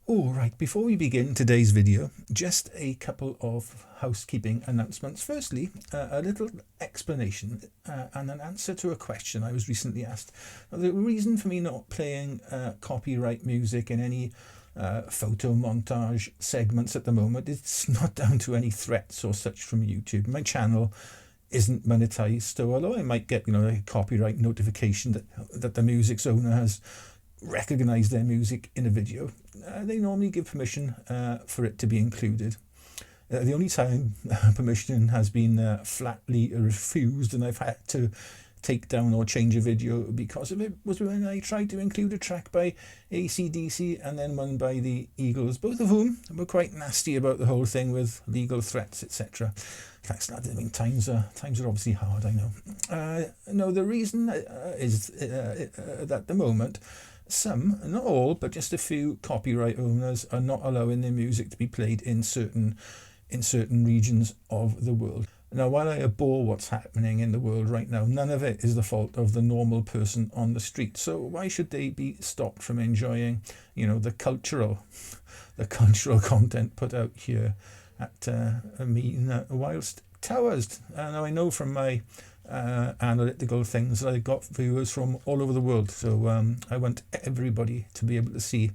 All right, before we begin today's video, just a couple of housekeeping announcements. Firstly, a little explanation and an answer to a question I was recently asked. Now, the reason for me not playing copyright music in any photo montage segments at the moment, it's not down to any threats or such from YouTube. My channel isn't monetized, so although I might get a copyright notification that the music's owner has recognize their music in a video, they normally give permission for it to be included. The only time permission has been flatly refused and I've had to take down or change a video because of it was when I tried to include a track by AC/DC and then one by the Eagles, both of whom were quite nasty about the whole thing with legal threats, etc. Times are obviously hard, I know. No, the reason is that at the moment some, not all, but just a few copyright owners are not allowing their music to be played in certain regions of the world. Now, while I abhor what's happening in the world right now, none of it is the fault of the normal person on the street. So why should they be stopped from enjoying, the cultural content put out here at whilst towers? Now, I know from my analytical things that I got viewers from all over the world, so I want everybody to be able to see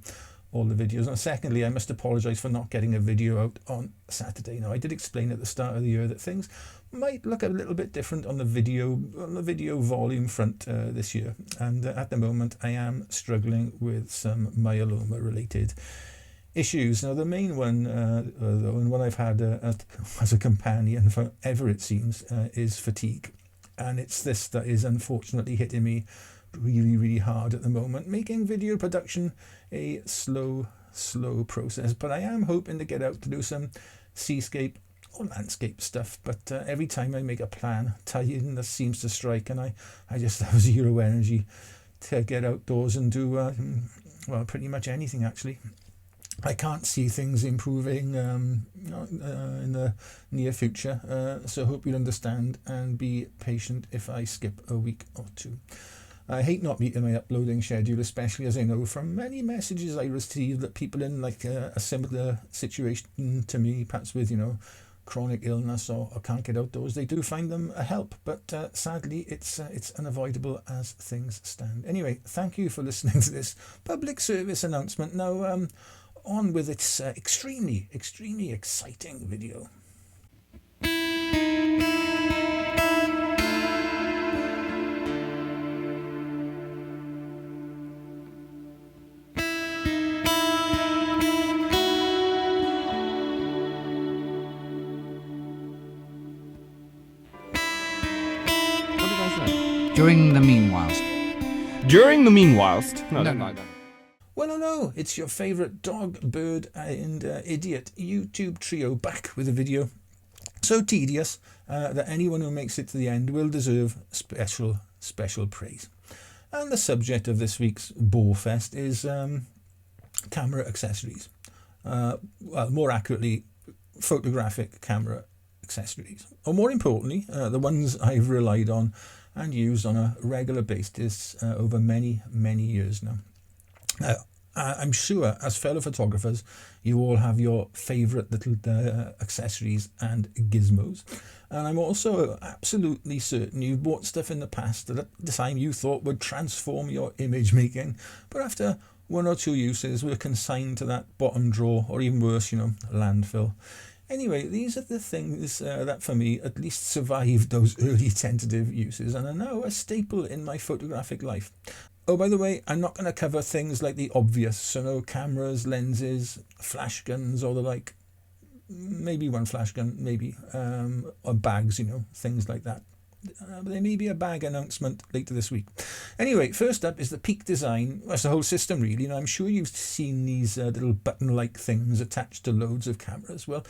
all the videos. And secondly, I must apologise for not getting a video out on Saturday. Now, I did explain at the start of the year that things might look a little bit different on the video volume front this year, and at the moment I am struggling with some myeloma related issues. Now, the main one, though, and one I've had as a companion forever, it seems, is fatigue. And it's this that is unfortunately hitting me really, really hard at the moment, making video production a slow process. But I am hoping to get out to do some seascape or landscape stuff. But every time I make a plan, tiredness seems to strike, and I just have zero energy to get outdoors and do, pretty much anything, actually. I can't see things improving in the near future, so hope you'll understand and be patient if I skip a week or two. I hate not meeting my uploading schedule, especially as I know from many messages I receive that people in a similar situation to me, perhaps with chronic illness or can't get outdoors, they do find them a help, but sadly it's unavoidable as things stand. Anyway, thank you for listening to this public service announcement. Now, on with its extremely exciting video. What did I say? During the meanwhilest. No. Well, no, it's your favourite dog, bird and idiot YouTube trio back with a video so tedious that anyone who makes it to the end will deserve special praise. And the subject of this week's Borefest is camera accessories. More accurately, photographic camera accessories. Or more importantly, the ones I've relied on and used on a regular basis over many years now. I'm sure as fellow photographers you all have your favourite little accessories and gizmos, and I'm also absolutely certain you've bought stuff in the past that at the time you thought would transform your image making, but after one or two uses were consigned to that bottom drawer, or even worse, landfill. Anyway, these are the things that for me at least survived those early tentative uses and are now a staple in my photographic life. Oh, by the way, I'm not going to cover things like the obvious, so no cameras, lenses, flash guns or the like. Maybe one flash gun, maybe, or bags, things like that. But there may be a bag announcement later this week. Anyway, first up is the Peak Design. That's the whole system, really. I'm sure you've seen these little button-like things attached to loads of cameras. Well,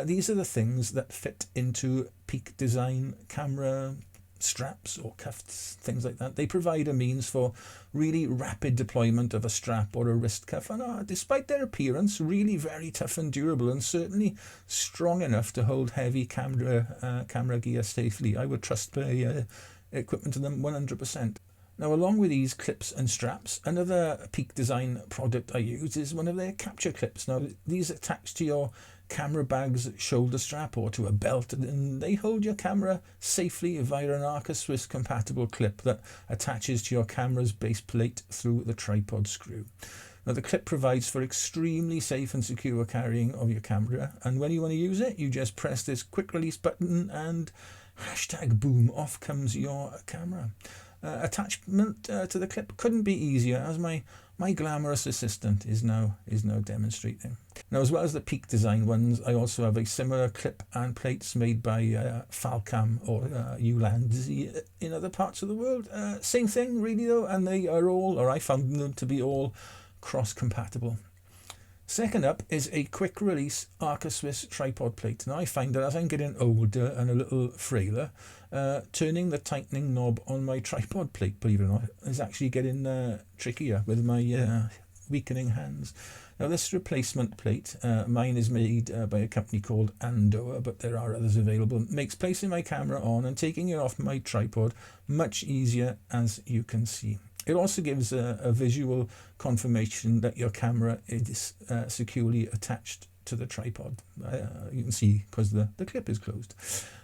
these are the things that fit into Peak Design camera straps or cuffs, things like that. They provide a means for really rapid deployment of a strap or a wrist cuff, and despite their appearance, really very tough and durable, and certainly strong enough to hold heavy camera gear safely. I would trust my equipment to them 100%. Now, along with these clips and straps, another Peak Design product I use is one of their capture clips. Now, these attach to your camera bag's shoulder strap or to a belt, and they hold your camera safely via an Arca Swiss compatible clip that attaches to your camera's base plate through the tripod screw. Now, the clip provides for extremely safe and secure carrying of your camera, and when you want to use it, you just press this quick release button and hashtag boom, off comes your camera. Attachment to the clip couldn't be easier, as my glamorous assistant is now demonstrating. Now, as well as the Peak Design ones, I also have a similar clip and plates made by Falcam or Ulanzi in other parts of the world. Same thing really though, and they are all, or I found them to be all, cross-compatible. Second up is a quick release Arca Swiss tripod plate. Now, I find that as I'm getting older and a little frailer, turning the tightening knob on my tripod plate, believe it or not, is actually getting trickier with my weakening hands. Now, this replacement plate, mine is made by a company called Andoa, but there are others available, makes placing my camera on and taking it off my tripod much easier, as you can see. It also gives a visual confirmation that your camera is securely attached to the tripod. You can see because the clip is closed.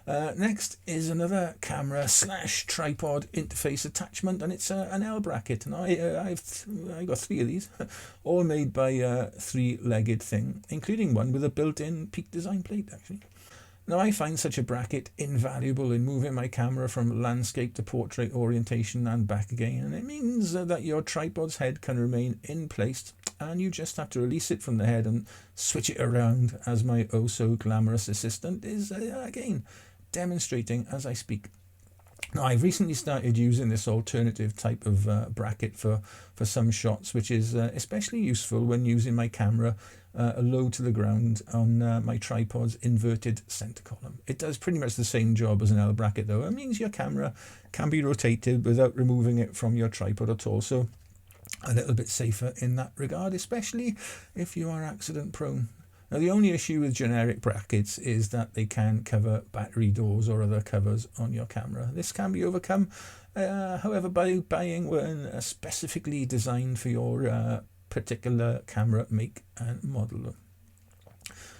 Next is another camera / tripod interface attachment, and it's an L bracket. And I got 3 of these, all made by a 3-legged thing, including one with a built-in Peak Design plate actually. Now, I find such a bracket invaluable in moving my camera from landscape to portrait orientation and back again, and it means that your tripod's head can remain in place and you just have to release it from the head and switch it around, as my oh so glamorous assistant is again demonstrating as I speak. Now, I've recently started using this alternative type of bracket for some shots, which is especially useful when using my camera low to the ground on my tripod's inverted center column. It does pretty much the same job as an L bracket though. It means your camera can be rotated without removing it from your tripod at all, so a little bit safer in that regard, especially if you are accident prone. Now, the only issue with generic brackets is that they can cover battery doors or other covers on your camera. This can be overcome, however, by buying one specifically designed for your particular camera make and model.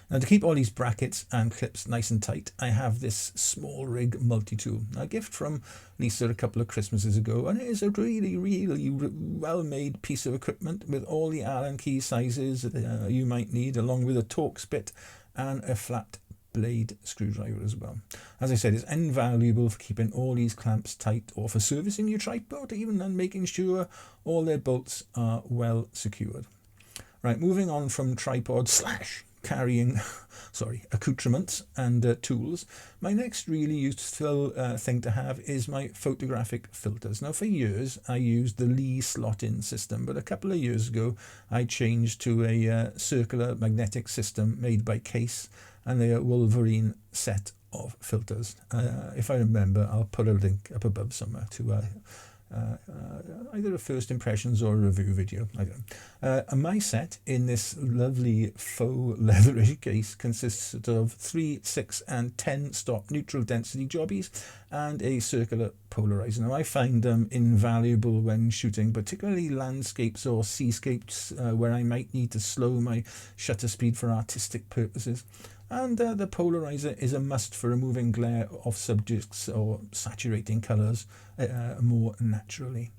Now, to keep all these brackets and clips nice and tight, I have this small rig multi-tool, a gift from Lisa a couple of Christmases ago, and it is a really well-made piece of equipment with all the Allen key sizes you might need, along with a Torx bit and a flat blade screwdriver as well. As I said, it's invaluable for keeping all these clamps tight, or for servicing your tripod even, and making sure all their bolts are well secured. Right, moving on from tripod / carrying accoutrements and tools, my next really useful thing to have is my photographic filters. Now, for years I used the Lee slot-in system, but a couple of years ago I changed to a circular magnetic system made by Case, and they are Wolverine set of filters. If I remember, I'll put a link up above somewhere to either a first impressions or a review video. I don't know. My set in this lovely faux leathery case consists of 3, 6 and 10 stop neutral density jobbies and a circular polarizer. Now, I find them invaluable when shooting particularly landscapes or seascapes where I might need to slow my shutter speed for artistic purposes. And the polarizer is a must for removing glare off subjects or saturating colours more naturally.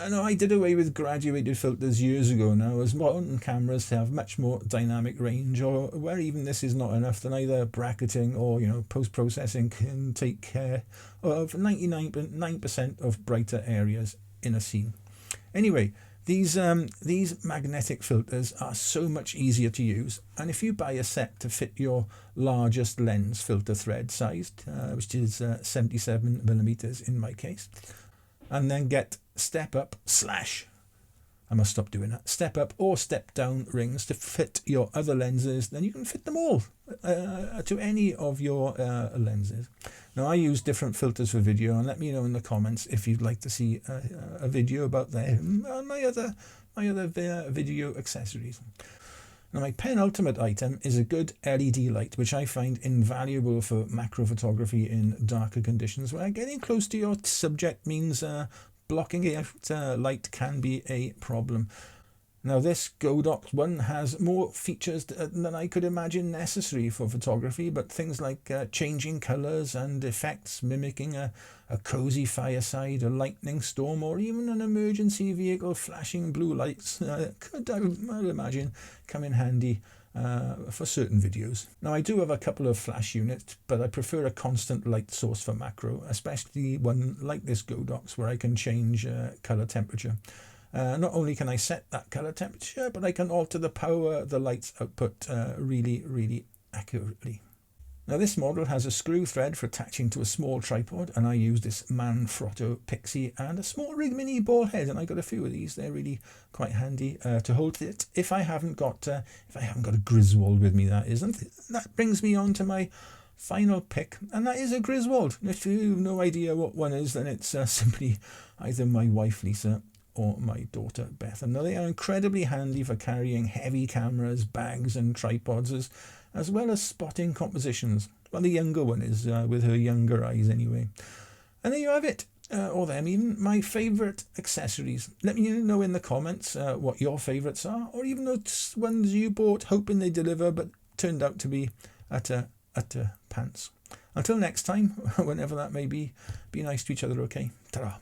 Now, I did away with graduated filters years ago now, as modern cameras have much more dynamic range, or where even this is not enough, then either bracketing or post-processing can take care of 99% of brighter areas in a scene. Anyway, these magnetic filters are so much easier to use, and if you buy a set to fit your largest lens filter thread sized, which is 77mm in my case, and then get step up or step down rings to fit your other lenses, then you can fit them all to any of your lenses. Now, I use different filters for video, and let me know in the comments if you'd like to see a video about them and my other video accessories. Now, my penultimate item is a good LED light, which I find invaluable for macro photography in darker conditions, where getting close to your subject means blocking out light can be a problem. Now this Godox one has more features than I could imagine necessary for photography, but things like changing colours and effects, mimicking a cosy fireside, a lightning storm, or even an emergency vehicle flashing blue lights could, I would imagine, come in handy for certain videos. Now I do have a couple of flash units, but I prefer a constant light source for macro, especially one like this Godox where I can change colour temperature. Not only can I set that colour temperature, but I can alter the power the light's output really accurately. Now this model has a screw thread for attaching to a small tripod, and I use this Manfrotto Pixie and a small Rig Mini ball head, and I got a few of these. They're really quite handy to hold it if I haven't got a Griswold with me, that is. And that brings me on to my final pick, and that is a Griswold. If you have no idea what one is, then it's simply either my wife Lisa or my daughter Beth. And they are incredibly handy for carrying heavy cameras, bags and tripods, as well as spotting compositions. Well, the younger one is, with her younger eyes anyway. And there you have it, or them even, my favourite accessories. Let me know in the comments what your favourites are, or even those ones you bought hoping they deliver but turned out to be utter pants. Until next time, whenever that may be nice to each other, okay? Ta-ra.